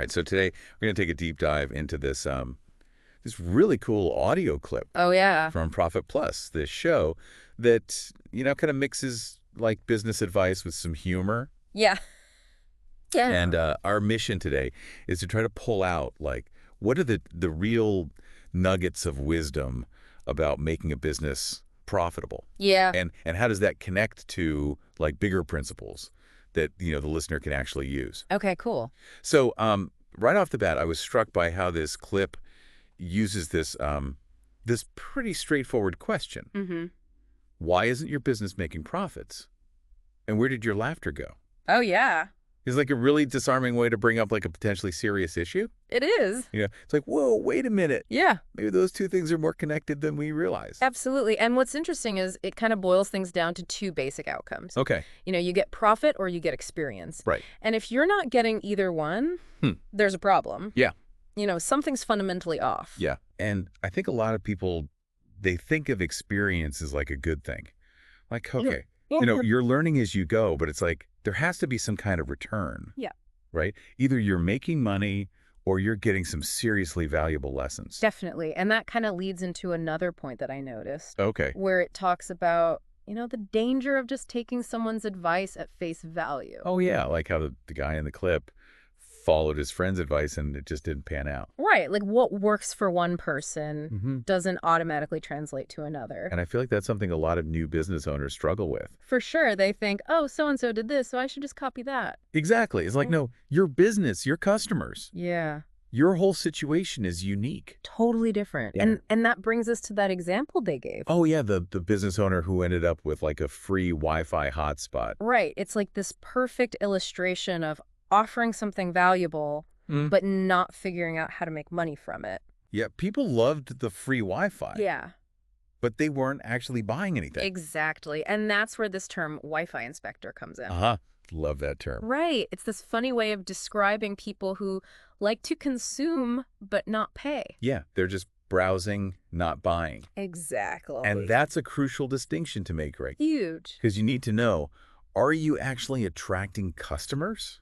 All right, so today we're going to take a deep dive into this really cool audio clip Oh, yeah. from Profit Plus, this show that, kind of mixes like business advice with some humor. Yeah. Yeah. And our mission today is to try to pull out like what are the real nuggets of wisdom about making a business profitable, Yeah. and how does that connect to like bigger principles that the listener can actually use. Okay, cool. So right off the bat, I was struck by how this clip uses this pretty straightforward question: Mm-hmm. Why isn't your business making profits? And where did your laughter go? Oh, yeah. It's like a really disarming way to bring up like a potentially serious issue. It is. It's like, whoa, wait a minute. Yeah, Maybe those two things are more connected than we realize. absolutely. And what's interesting is it kind of boils things down to two basic outcomes. Okay. You get profit or you get experience. Right. And if you're not getting either one, there's a problem. Yeah. Something's fundamentally off. Yeah. And I think a lot of people, they think of experience as like a good thing. Like, okay, you're learning as you go, but it's like there has to be some kind of return. Yeah. Right? Either you're making money or you're getting some seriously valuable lessons. Definitely. And that kind of leads into another point that I noticed. Okay. Where it talks about, the danger of just taking someone's advice at face value. Oh, yeah. Like how the guy in the clip followed his friend's advice and it just didn't pan out. Right. Like what works for one person doesn't automatically translate to another. And I feel like that's something a lot of new business owners struggle with. For sure. They think, oh, so-and-so did this, so I should just copy that. Exactly. It's like, no, your business, your customers, Yeah. your whole situation is unique. Totally different. Yeah. And that brings us to that example they gave. Oh, yeah, the business owner who ended up with like a free Wi-Fi hotspot. Right. It's like this perfect illustration of offering something valuable, but not figuring out how to make money from it. Yeah, people loved the free Wi-Fi. Yeah. But they weren't actually buying anything. Exactly. And that's where this term Wi-Fi inspector comes in. Uh-huh. Love that term. Right. It's this funny way of describing people who like to consume but not pay. Yeah, they're just browsing, not buying. Exactly. And that's a crucial distinction to make, Greg. Huge. Because you need to know, are you actually attracting customers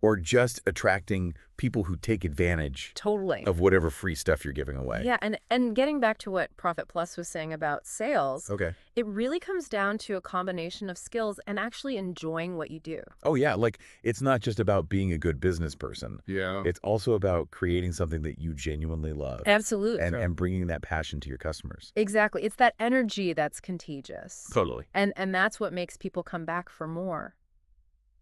or just attracting people who take advantage Totally. of whatever free stuff you're giving away? Yeah, and getting back to what Profit Plus was saying about sales, Okay. it really comes down to a combination of skills and actually enjoying what you do. Oh, yeah. Like, it's not just about being a good business person. Yeah. It's also about creating something that you genuinely love. Absolutely. And bringing that passion to your customers. Exactly. It's that energy that's contagious. Totally. And that's what makes people come back for more.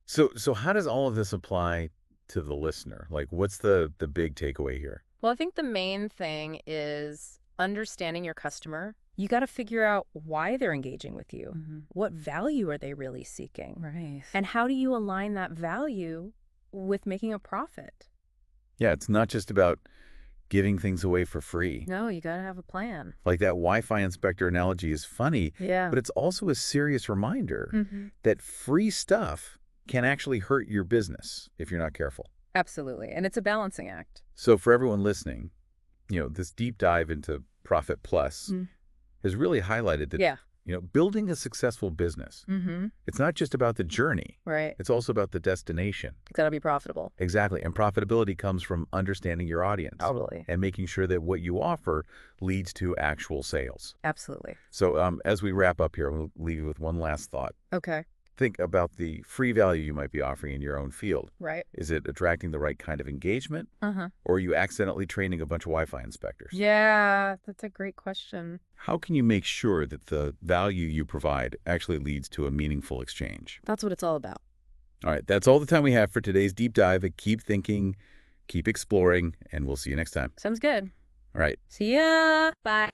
So how does all of this apply to the listener? Like, what's the big takeaway here? Well, I think the main thing is understanding your customer. You got to figure out why they're engaging with you. What value are they really seeking? Right. And how do you align that value with making a profit? Yeah, it's not just about giving things away for free. No, you got to have a plan. Like that Wi-Fi inspector analogy is funny, Yeah. but it's also a serious reminder Mm-hmm. that free stuff can actually hurt your business if you're not careful. Absolutely. And it's a balancing act. So for everyone listening, this deep dive into Profit Plus has really highlighted that, Yeah. Building a successful business, Mm-hmm. it's not just about the journey. Right. It's also about the destination. It's got to be profitable. Exactly. And profitability comes from understanding your audience Totally. and making sure that what you offer leads to actual sales. Absolutely. So as we wrap up here, we'll leave you with one last thought. Okay. Think about the free value you might be offering in your own field. Right. Is it attracting the right kind of engagement? Uh-huh. Or are you accidentally training a bunch of Wi-Fi inspectors? Yeah, that's a great question. How can you make sure that the value you provide actually leads to a meaningful exchange? That's what it's all about. All right, that's all the time we have for today's deep dive. Keep thinking, keep exploring, and we'll see you next time. Sounds good. All right. See ya. Bye.